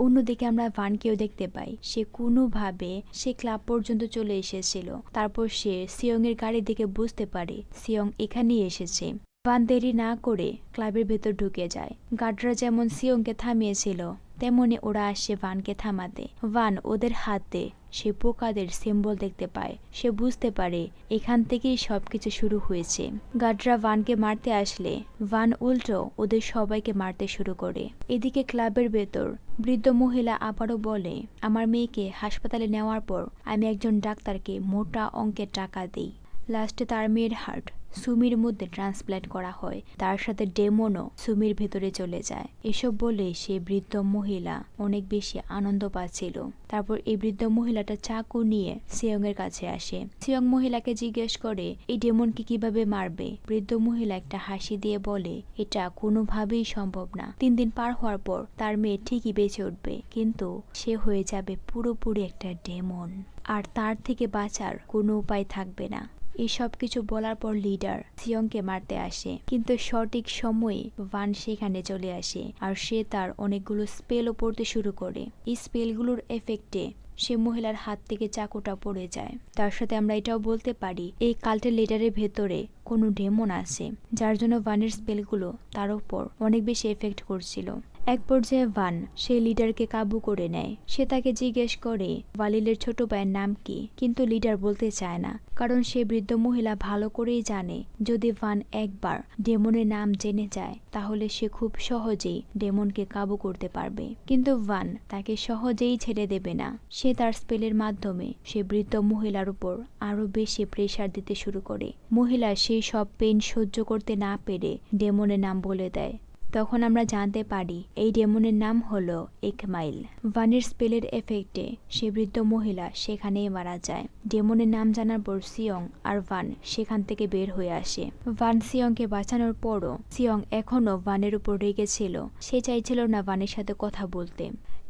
অন্যদিকে আমরা ভানকেও দেখতে পাই, সে কোনোভাবে সে ক্লাব পর্যন্ত চলে এসেছিল। তারপর সে সিয়ং এর গাড়ি দেখে বুঝতে পারে সিয়ং এখানেই এসেছে। ভান দেরি না করে ক্লাবের ভেতর ঢুকে যায়। গার্ডরা যেমন সিয়ংকে থামিয়েছিল তেমনি ওরা আসে ভানকে থামাতে। ভান ওদের হাতে সে পোকাদের সিম্বল দেখতে পায়। সে বুঝতে পারে এখান থেকেই সবকিছু শুরু হয়েছে। গার্ডরা ভানকে মারতে আসলে ভান উল্টো ওদের সবাইকে মারতে শুরু করে। এদিকে ক্লাবের ভেতর বৃদ্ধ মহিলা আবারও বলে, আমার মেয়েকে হাসপাতালে নেওয়ার পর আমি একজন ডাক্তারকে মোটা অঙ্কের টাকা দিই। লাস্টে তার মেয়ের হার্ট সুমির মধ্যে ট্রান্সপ্ল্যান্ট করা হয়। তার সাথে ডেমনও সুমির ভেতরে চলে যায়। এসব বলে সে বৃদ্ধ মহিলা অনেক বেশি আনন্দ পাচ্ছিল। তারপর এই বৃদ্ধ মহিলাটা চাকু নিয়ে সিয়ং এর কাছে আসে। সিয়ং মহিলাকে জিজ্ঞেস করে এই ডেমনকে কিভাবে মারবে। বৃদ্ধ মহিলা একটা হাসি দিয়ে বলে এটা কোনোভাবেই সম্ভব না। 3 দিন পার হওয়ার পর তার মেয়ে ঠিকই বেঁচে উঠবে, কিন্তু সে হয়ে যাবে পুরোপুরি একটা ডেমন, আর তার থেকে বাঁচার কোনো উপায় থাকবে না। এই সব কিছু বলার পর লিডার সিয়ংকে মারতে আসে, কিন্তু সঠিক সময়ে ভান সেখানে চলে আসে, আর সে তার অনেকগুলো স্পেলও পড়তে শুরু করে। এই স্পেলগুলোর এফেক্টে সে মহিলার হাত থেকে চাকুটা পড়ে যায়। তার সাথে আমরা এটাও বলতে পারি এই কাল্টের লিডারের ভেতরে কোনো ডেমন আছে, যার জন্য ভানের স্পেলগুলো তার উপর অনেক বেশি এফেক্ট করছিল। এক পর্যায়ে ভান সেই লিডারকে কাবু করে নেয়। সে তাকে জিজ্ঞেস করে ভালিলের ছোট ভাইয়ের নাম কি, কিন্তু লিডার বলতে চায় না, কারণ সে বৃদ্ধ মহিলা ভালো করেই জানে যদি ভান একবার ডেমনের নাম জেনে যায় তাহলে সে খুব সহজেই ডেমনকে কাবু করতে পারবে। কিন্তু ভান তাকে সহজেই ছেড়ে দেবে না। সে তার স্পেলের মাধ্যমে সে বৃদ্ধ মহিলার উপর আরো বেশি প্রেসার দিতে শুরু করে। মহিলা সেই সব পেন সহ্য করতে না পেরে ডেমনের নাম বলে দেয়। তখন আমরা জানতে পারি এই ডেমনের নাম হলো একমাইল। ভানের স্পেলের এফেক্টে সে বৃদ্ধ মহিলা সেখানেই মারা যায়। ডেমনের নাম জানার পর সিয়ং আর ভান সেখান থেকে বের হয়ে আসে। ভান সিয়ংকে বাঁচানোর পরও সিয়ং এখনো ভানের উপর রেগেছিল। সে চাইছিল না ভানের সাথে কথা বলতে,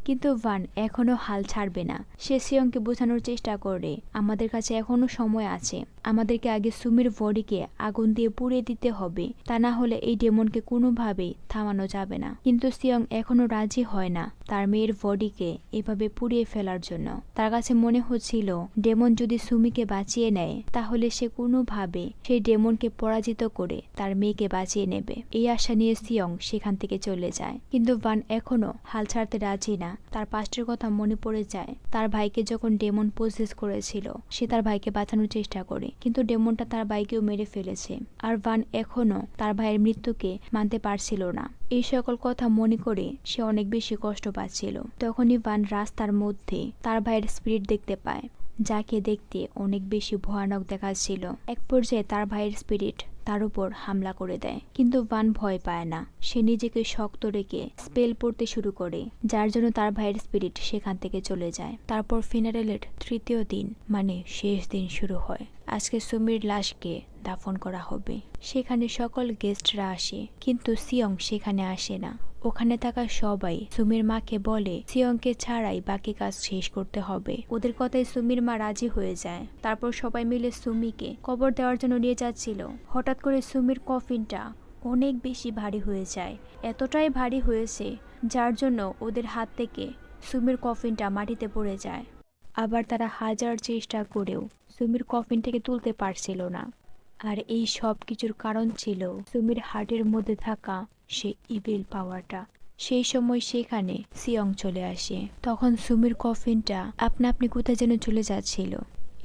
কিন্তু ভান এখনো হাল ছাড়বে না। সে সিয়ংকে বোঝানোর চেষ্টা করে আমাদের কাছে এখনো সময় আছে, আমাদেরকে আগে সুমির বডিকে আগুন দিয়ে পুড়িয়ে দিতে হবে, তা না হলে এই ডেমনকে কোনোভাবেই থামানো যাবে না। কিন্তু সিয়ং এখনো রাজি হয় না তার মেয়ের বডিকে এভাবে পুড়িয়ে ফেলার জন্য। তার কাছে মনে হচ্ছিল ডেমন যদি সুমিকে বাঁচিয়ে নেয় তাহলে সে কোনোভাবে সেই ডেমনকে পরাজিত করে তার মেয়েকে বাঁচিয়ে নেবে। এই আশা নিয়ে সিয়ং সেখান থেকে চলে যায়। কিন্তু ভান এখনো হাল ছাড়তে রাজি না। তার পাস্টের কথা মনে পড়ে যায়। তার ভাইকে যখন ডেমন পজেস করেছিল সে তার ভাইকে বাঁচানোর চেষ্টা করে, কিন্তু ডেমনটা তার ভাইকেও মেরে ফেলেছে। আর ভান এখনো তার ভাইয়ের মৃত্যুকে মানতে পারছিল না। এই সকল কথা মনে করে সে অনেক বেশি কষ্ট পাচ্ছিল। তখনই ভান রাস্তার মধ্যে তার ভাইয়ের স্পিরিট দেখতে পায়, যাকে দেখতে অনেক বেশি ভয়ানক দেখাচ্ছিল। এক পর্যায়ে তার ভাইয়ের স্পিরিট তার উপর হামলা করে দেয়, কিন্তু ভান ভয় পায় না। সে নিজেকে শক্ত রেখে স্পেল পড়তে শুরু করে, যার জন্য তার ভাইয়ের স্পিরিট সেখান থেকে চলে যায়। তারপর ফিনারেলের 3য় দিন মানে শেষ দিন শুরু হয়। আজকে সুমির লাশকে দাফন করা হবে। সেখানে সকল গেস্টরা আসে, কিন্তু সিয়ং সেখানে আসে না। ওখানে থাকা সবাই সুমির মাকে বলে সিয়ংকে ছাড়াই বাকি কাজ শেষ করতে হবে। ওদের কথায় সুমির মা রাজি হয়ে যায়। তারপর সবাই মিলে সুমিকে কবর দেওয়ার জন্য নিয়ে যাচ্ছিল। হঠাৎ করে সুমির কফিনটা অনেক বেশি ভারী হয়ে যায়। এতটাই ভারী হয়েছে যার জন্য ওদের হাত থেকে সুমির কফিনটা মাটিতে পড়ে যায়। আবার তারা হাজার চেষ্টা করেও সুমির কফিনটাকে তুলতে পারছিল না। আর এই সব কিছুর কারণ ছিল সুমির হার্টের মধ্যে থাকা সেই ইভিল পাওয়ারটা। সেই সময় সেখানে সিয়ং চলে আসে। তখন সুমির কফিনটা আপনা আপনি কোথায় যেন চলে যাচ্ছিল।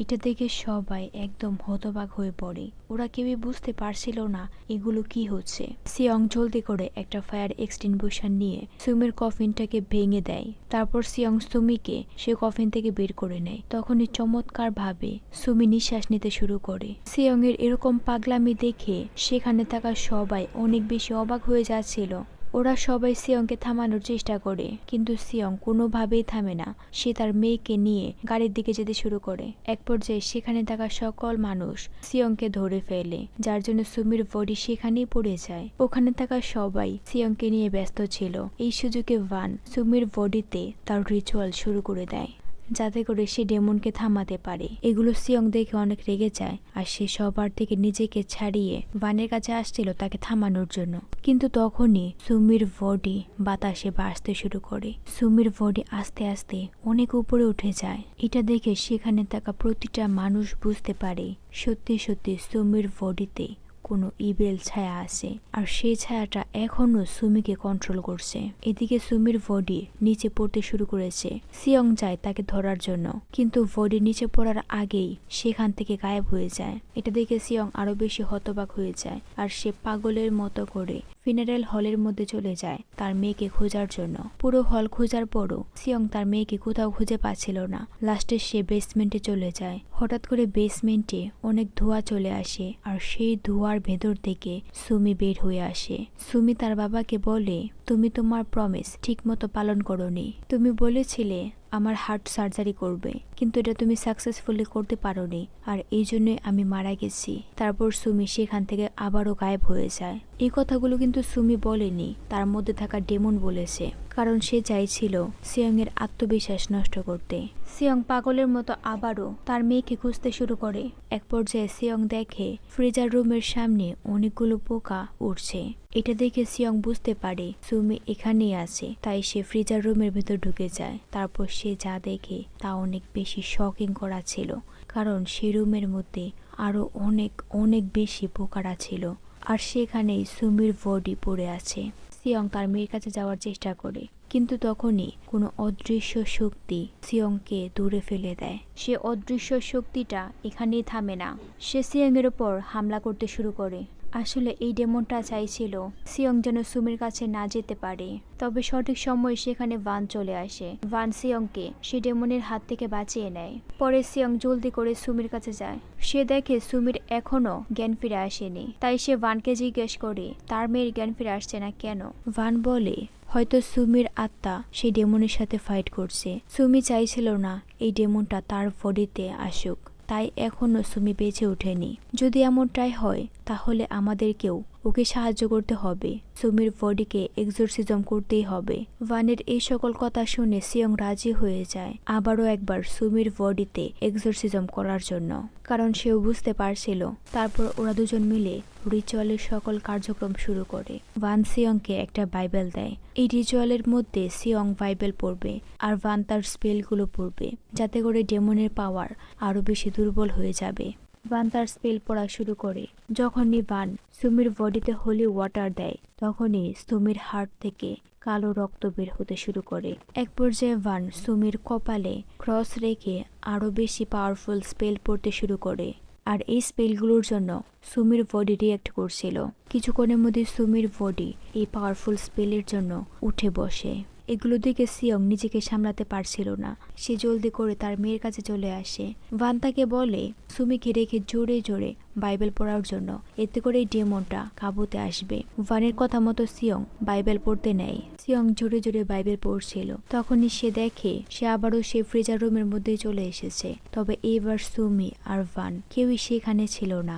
এটা দেখে সবাই একদম হতবাক হয়ে পড়ে। ওরা কেউই বুঝতে পারছিল না এগুলো কি হচ্ছে। সিয়ং জলদি করে একটা ফায়ার এক্সটিংগুইশার নিয়ে সুমির কফিনটাকে ভেঙে দেয়। তারপর সিয়ং সুমিকে সে কফিন থেকে বের করে নেয়। তখনই চমৎকার ভাবে সুমি নিঃশ্বাস নিতে শুরু করে। সিয়ং এর এরকম পাগলামি দেখে সেখানে থাকা সবাই অনেক বেশি অবাক হয়ে যাচ্ছিল। ওরা সবাই সিয়ংকে থামানোর চেষ্টা করে, কিন্তু সিয়ং কোনোভাবেই থামে না। সে তার মেয়েকে নিয়ে গাড়ির দিকে যেতে শুরু করে। এক পর্যায়ে সেখানে থাকা সকল মানুষ সিয়ংকে ধরে ফেলে, যার জন্য সুমির বডি সেখানেই পড়ে যায়। ওখানে থাকা সবাই সিয়ংকে নিয়ে ব্যস্ত ছিল। এই সুযোগে ভান সুমির বডিতে তার রিচুয়াল শুরু করে দেয়, যাতে করে সে ডেমনকে থামাতে পারে। এগুলো সিয়ং দেখে অনেক রেগে যায়, আর সে সবার থেকে নিজেকে ছাড়িয়ে ভানের কাছে আসছিল তাকে থামানোর জন্য। কিন্তু তখনই সুমির বডি বাতাসে ভাসতে শুরু করে। সুমির বডি আস্তে আস্তে অনেক উপরে উঠে যায়। এটা দেখে সেখানে থাকা প্রতিটা মানুষ বুঝতে পারে সত্যি সত্যি সুমির বডিতে কোনো ইবেল ছায়া আছে, আর সেই ছায়াটা এখনো সুমিকে কন্ট্রোল করছে। এদিকে সুমির বডি নিচে পড়তে শুরু করেছে। সিয়ং যায় তাকে ধরার জন্য, কিন্তু বডি নিচে পড়ার আগেই সেখান থেকে গায়েব হয়ে যায়। এটা দেখে সিয়ং আরো বেশি হতবাক হয়ে যায়, আর সে পাগলের মতো করে ফিনারেল হলের মধ্যে চলে যায় তার মেয়েকে খোঁজার জন্য। পুরো হল খোঁজার পরও সিয়ং তার মেয়েকে কোথাও খুঁজে পাচ্ছিল না। লাস্টে সে বেসমেন্টে চলে যায়। হঠাৎ করে বেসমেন্টে অনেক ধোঁয়া চলে আসে, আর সেই ধোঁয়ার ভেতর থেকে সুমি বের হয়ে আসে। সুমি তার বাবাকে বলে, তুমি তোমার প্রমিস ঠিক মতো পালন করোনি। তুমি বলেছিলে আমার হার্ট সার্জারি করবে, কিন্তু এটা তুমি সাকসেসফুলি করতে পারোনি, আর এই জন্যই আমি মারা গেছি। তারপর সুমি সেখান থেকে আবারও গায়েব হয়ে যায়। এই কথাগুলো কিন্তু সুমি বলেনি, তার মধ্যে থাকা ডেমন বলেছে, কারণ সে চাইছিল সিয়ং এর আত্মবিশ্বাস নষ্ট করতে। সিয়ং পাগলের মতো আবারও তার মেয়েকে খুঁজতে শুরু করে। এক পর্যায়ে সিয়ং দেখে ফ্রিজার রুমের সামনে অনেকগুলো পোকা উঠছে। এটা দেখে সিয়ং বুঝতে পারে সুমি এখানেই আছে, তাই সে ফ্রিজার রুমের ভেতর ঢুকে যায়। তারপর সে যা দেখে তা অনেক বেশি শকিং করা ছিল, কারণ সে রুমের মধ্যে আরো অনেক অনেক বেশি পোকারা ছিল, আর সেখানেই সুমির বডি পড়ে আছে। সিয়ং তার মেয়ের কাছে যাওয়ার চেষ্টা করে, কিন্তু তখনই কোনো অদৃশ্য শক্তি সিয়ংকে দূরে ফেলে দেয়। সে অদৃশ্য শক্তিটা এখানেই থামে না, সে সিয়ং এর উপর হামলা করতে শুরু করে। আসলে এই ডেমনটা চাইছিল সিয়ং যেন সুমির কাছে না যেতে পারে। তবে সঠিক সময় সেখানে ভান চলে আসে। ভান সিয়ংকে সে ডেমনের হাত থেকে বাঁচিয়ে নেয়। পরে সিয়ং জলদি করে সুমির কাছে যায়। সে দেখে সুমির এখনো জ্ঞান ফিরে আসেনি, তাই সে ভানকে জিজ্ঞেস করে তার মেয়ের জ্ঞান ফিরে আসছে না কেন। ভান বলে, হয়তো সুমির আত্মা সেই ডেমনের সাথে ফাইট করছে। সুমি চাইছিল না এই ডেমনটা তার বডিতে আসুক, তাই এখনো সুমি বেঁচে ওঠেনি। যদি এমনটাই হয় তাহলে আমাদেরকেও ওকে সাহায্য করতে হবে, সুমির বডিকে এক্সোরসিজম করতেই হবে। ভানের এই সকল কথা শুনে সিয়ং রাজি হয়ে যায় আবারও একবার সুমির বডিতে এক্সোরসিজম করার জন্য, কারণ সেও বুঝতে পারছিল। তারপর ওরা দুজন মিলে রিচুয়ালের সকল কার্যক্রম শুরু করে। ভান সিয়ংকে একটা বাইবেল দেয়। এই রিচুয়ালের মধ্যে সিয়ং বাইবেল পড়বে, আর ভান তার স্পেলগুলো পড়বে, যাতে করে ডেমনের পাওয়ার আরো বেশি দুর্বল হয়ে যাবে। ভান তার স্পেল পড়া শুরু করে। যখনই ভান সুমির বডিতে হোলি ওয়াটার দেয়, তখনই সুমির হার্ট থেকে কালো রক্ত বের হতে শুরু করে। এক পর্যায়ে ভান সুমির কপালে ক্রস রেখে আরো বেশি পাওয়ারফুল স্পেল পড়তে শুরু করে, আর এই স্পেলগুলোর জন্য সুমির বডি রিঅ্যাক্ট করছিল। কিছুক্ষণের মধ্যে সুমির বডি এই পাওয়ারফুল স্পেলের জন্য উঠে বসে। এগুলো দেখে সিয়ং নিজেকে সামলাতে পারছিল না। সে জলদি করে তার মেয়ের কাছে চলে আসে। ভান তাকে বলে সুমিকে রেখে জোরে জোরে বাইবেল পড়ার জন্য, এতে করে এই ডেমনটা কাবুতে আসবে। ভানের কথা মতো সিয়ং বাইবেল পড়তে নেয়। সিয়ং জোরে জোরে বাইবেল পড়ছিল। তখনই সে দেখে সে আবারও সে ফ্রিজার রুমের মধ্যে চলে এসেছে। তবে এবার সুমি আর ভান কেউই সেখানে ছিল না।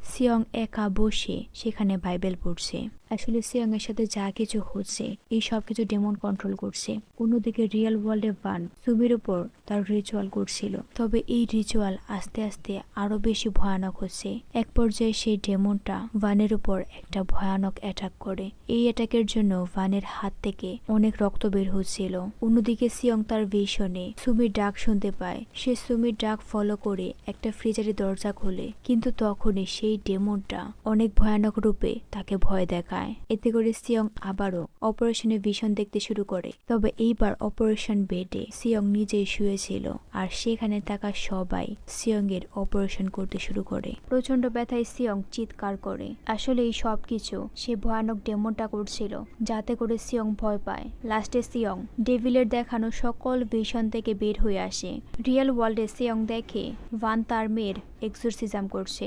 সিয়ং একা বসে সেখানে বাইবেল পড়ছে। আসলে সিয়ং এর সাথে যা কিছু হচ্ছে এই সব কিছু ডেমন কন্ট্রোল করছে। অন্যদিকে রিয়েল ওয়ার্ল্ডে ভান সুমির উপর তার রিচুয়াল করছিল, তবে এই রিচুয়াল আস্তে আস্তে আরো বেশি ভয়ানক হচ্ছে। এক পর্যায়ে সেই ডেমনটা ভানের উপর একটা ভয়ানক অ্যাটাক করে। এই অ্যাটাকের জন্য ভানের হাত থেকে অনেক রক্ত বের হচ্ছিল। অন্যদিকে সিয়ং তার ভিশনে সুমির ডাক শুনতে পায়। সে সুমির ডাক ফলো করে একটা ফ্রিজারের দরজা খোলে, কিন্তু তখনই সেই ডেমনটা অনেক ভয়ানক রূপে তাকে ভয় দেখায়। এতে করে সিয়ং আবারও অপারেশনে ভিশন দেখতে শুরু করে। তবে এইবার অপারেশন বেডে সিয়ং নিজেই শুয়েছিল, আর সেখানে থাকা সবাই সিয়ং এর অপারেশন করতে শুরু করে। প্রচন্ড ব্যথায় সিয়ং চিৎকার করে। আসলে এই সবকিছু সে ভয়ানক ডেমনটা করছিল, যাতে করে সিয়ং ভয় পায়। লাস্টে সিয়ং ডেভিলের দেখানো সকল ভিশন থেকে বের হয়ে আসে। রিয়েল ওয়ার্ল্ডে সিয়ং দেখে ভান তার মেয়ের এক্সোরসিজম করছে।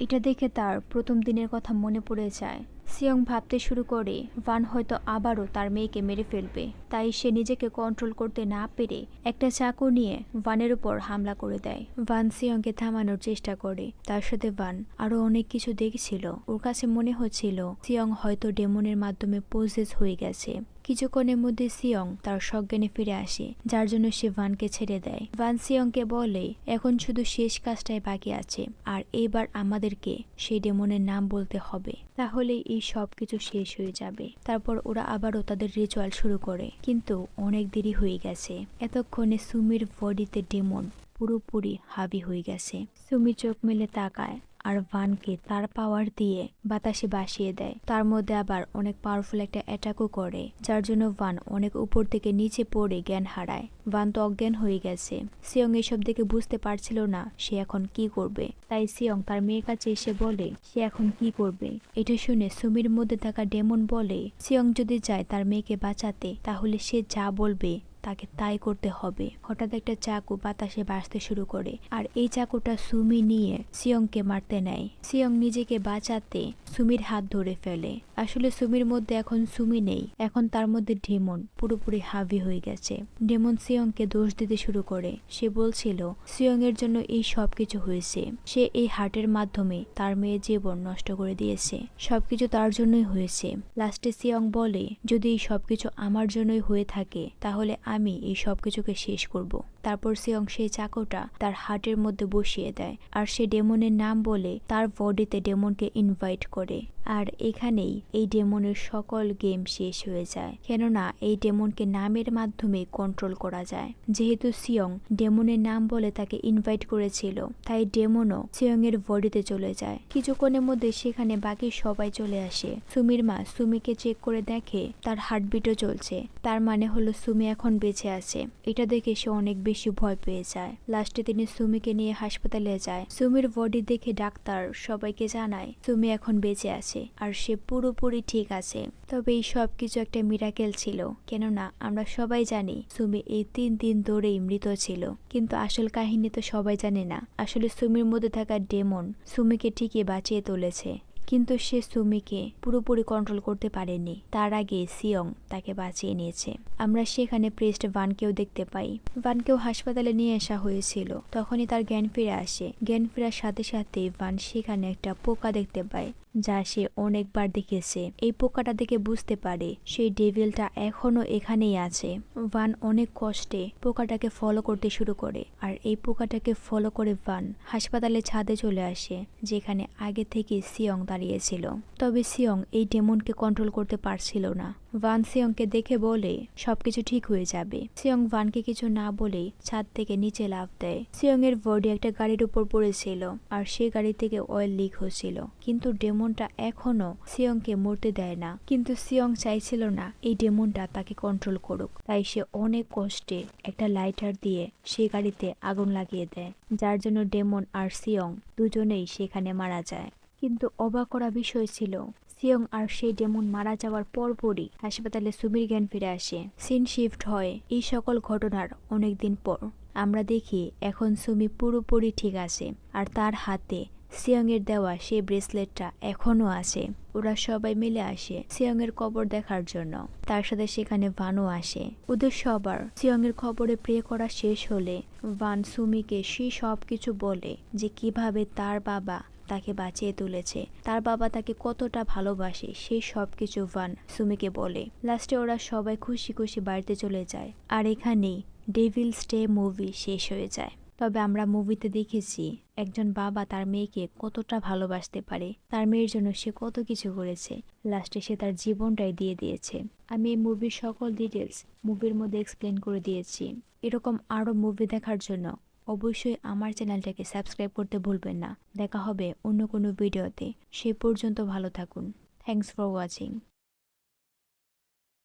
এটা দেখে তার প্রথম দিনের কথা মনে পড়ে যায়। সিয়ং ভাবতে শুরু করে ভান হয়তো আবারও তার মেয়েকে মেরে ফেলবে। তাই সে নিজেকে কন্ট্রোল করতে না পেরে একটা চাকু নিয়ে ভানের উপর হামলা করে দেয়। ভান সিয়ংকে থামানোর চেষ্টা করে। তার সাথে ভান আরো অনেক কিছু দেখছিল। ওর কাছে মনে হচ্ছিল সিয়ং হয়তো ডেমনের মাধ্যমে পজেস হয়ে গেছে। কিছুক্ষণের মধ্যে সিয়ং তার সজ্ঞানে ফিরে আসে, যার জন্য সে ভানকে ছেড়ে দেয়। ভান সিয়ংকে বলে এখন শুধু শেষ কাজটাই বাকি আছে, আর এবার আমাদেরকে সেই ডেমনের নাম বলতে হবে, তাহলে এই সব কিছু শেষ হয়ে যাবে। তারপর ওরা আবারও তাদের রিচুয়াল শুরু করে, কিন্তু অনেক দেরি হয়ে গেছে। এতক্ষণে সুমির বডিতে ডেমন পুরোপুরি হাবি হয়ে গেছে। সুমি চোখ মেলে তাকায় আর ভানকে তার পাওয়ার দিয়ে বাতাসে ভাসিয়ে দেয়। তার মধ্যে আবার অনেক পাওয়ারফুল একটা অ্যাটাকও করে, যার জন্য ভান অনেক উপর থেকে নিচে পড়ে জ্ঞান হারায়। ভান তো অজ্ঞান হয়ে গেছে। সিয়ং এসব দেখে বুঝতে পারছিল না সে এখন কি করবে। তাই সিয়ং তার মেয়ের কাছে এসে বলে সে এখন কি করবে। এটা শুনে সুমির মধ্যে থাকা ডেমন বলে সিয়ং যদি চায় তার মেয়েকে বাঁচাতে, তাহলে সে যা বলবে তাকে তাই করতে হবে। হঠাৎ একটা চাকু বাতাসে ভাসতে শুরু করে, আর এই চাকুটা সুমি নিয়ে সিয়ংকে মারতে নেয়। সিয়ং নিজেকে বাঁচাতে সুমির হাত ধরে ফেলে। আসলে সুমির মধ্যে এখন সুমি নেই, এখন তার মধ্যে ডেমন পুরোপুরি হাবি হয়ে গেছে। ডেমন সিয়ংকে দোষ দিতে শুরু করে। সে বলছিল সিয়ং এর জন্য এই সব কিছু হয়েছে। সে এই হার্টের মাধ্যমে তার মেয়ের জীবন নষ্ট করে দিয়েছে। সবকিছু তার জন্যই হয়েছে। লাস্টে সিয়ং বলে যদি এই সবকিছু আমার জন্যই হয়ে থাকে, তাহলে আমি এই সবকিছুকে শেষ করব। তারপর সিয়ং সেই চাকুটা তার হার্টের মধ্যে বসিয়ে দেয়, আর সে ডেমনের নাম বলে তার বডিতে ডেমনকে ইনভাইট করে। আর এখানেই এই ডেমনের সকল গেম শেষ হয়ে যায়, কেননা এই ডেমনকে নামের মাধ্যমে কন্ট্রোল করা যায়। যেহেতু সিয়ং ডেমনের নাম বলে তাকে ইনভাইট করেছিল, তাই ডেমনও সিয়ং এর বডিতে চলে যায়। কিছুক্ষণের মধ্যে সেখানে বাকি সবাই চলে আসে। সুমির মা সুমিকে চেক করে দেখে তার হার্টবিটও চলছে, তার মানে হলো সুমি এখন বেঁচে আছে। এটা দেখে সে অনেক বেশি ভয় পেয়ে যায়। লাস্টে তিনি সুমিকে নিয়ে হাসপাতালে যায়। সুমির বডি দেখে ডাক্তার সবাইকে জানায় সুমি এখন বেঁচে আছে, আর সে পুরোপুরি ঠিক আছে। তবে এই সব কিছু একটা মিরাকেল ছিল, কেননা আমরা সবাই জানি সুমি এই 3 দিন ধরেই মৃত ছিল। কিন্তু আসল কাহিনী তো সবাই জানে না। আসলে সুমির মধ্যে থাকা ডেমন সুমিকে ঠিকই বাঁচিয়ে তুলেছে, কিন্তু সে সুমিকে পুরোপুরি কন্ট্রোল করতে পারেনি। তার আগে সিয়ং তাকে বাঁচিয়ে নিয়েছে। আমরা সেখানে প্রেস্ট ভানকেও দেখতে পাই। ভানকেও হাসপাতালে নিয়ে আসা হয়েছিল। তখনই তার জ্ঞান ফিরে আসে। জ্ঞান ফেরার সাথে সাথে ভান সেখানে একটা পোকা দেখতে পায়, যা সে অনেকবার দেখেছে। এই পোকাটা দেখে বুঝতে পারে সেই ডেভিলটা এখনো এখানেই আছে। ভান অনেক কষ্টে পোকাটাকে ফলো করতে শুরু করে, আর এই পোকাটাকে ফলো করে ভান হাসপাতালে ছাদে চলে আসে, যেখানে আগে থেকে সিয়ং দাঁড়িয়েছিল। তবে সিয়ং এই ডেমনকে কন্ট্রোল করতে পারছিল না। ভান সিয়ংকে দেখে বলে সবকিছু ঠিক হয়ে যাবে। সিয়ং ভানকে কিছু না বলেই ছাদ থেকে নিচে লাফ দেয়। সিয়ং এর বডি একটা গাড়ির উপর পড়েছিল, আর সেই গাড়ি থেকে অয়েল লিক হচ্ছিল। কিন্তু ডেমনটা এখনো সিয়ংকে মরতে দেয় না। কিন্তু সিয়ং চাইছিল না এই ডেমনটা তাকে কন্ট্রোল করুক, তাই সে অনেক কষ্টে একটা লাইটার দিয়ে সেই গাড়িতে আগুন লাগিয়ে দেয়, যার জন্য ডেমন আর সিয়ং দুজনেই সেখানে মারা যায়। কিন্তু অবাক করা বিষয় ছিল সিয়ং আর সেই ডেমন মারা যাওয়ার পরপরই হাসপাতালে সুমির জ্ঞান ফিরে আসে। সিন শিফট হয় এই সকল ঘটনার অনেকদিন পর। আমরা দেখি এখন সুমি পুরোপুরি ঠিক আছে, আর তার হাতে সিয়ং এর দেওয়া সেই ব্রেসলেটটা এখনো আছে। ওরা সবাই মিলে আসে সিয়ং এর কবর দেখার জন্য। তার সাথে সেখানে ভানও আসে। ওদের সবার সিয়ং এর কবরে প্রে করা শেষ হলে ভান সুমিকে সেই সব কিছু বলে যে কিভাবে তার বাবা তাকে বাঁচিয়ে তুলেছে, তার বাবা তাকে কতটা ভালোবাসে সেই সব কিছু ভান সুমিকে বলে। লাস্টে ওরা সবাই খুশি খুশি বাড়িতে চলে যায়, আর এখানেই ডেভিলস ডে মুভি শেষ হয়ে যায়। তবে আমরা মুভিতে দেখেছি একজন বাবা তার মেয়েকে কতটা ভালোবাসতে পারে, তার মেয়ের জন্য সে কত কিছু করেছে, লাস্টে সে তার জীবনটাই দিয়ে দিয়েছে। আমি এই মুভির সকল ডিটেলস মুভির মধ্যে এক্সপ্লেন করে দিয়েছি। এরকম আরও মুভি দেখার জন্য অবশ্যই আমার চ্যানেলটাকে সাবস্ক্রাইব করতে ভুলবেন না। দেখা হবে অন্য কোনো ভিডিওতে, সে পর্যন্ত ভালো থাকুন। Thanks for watching.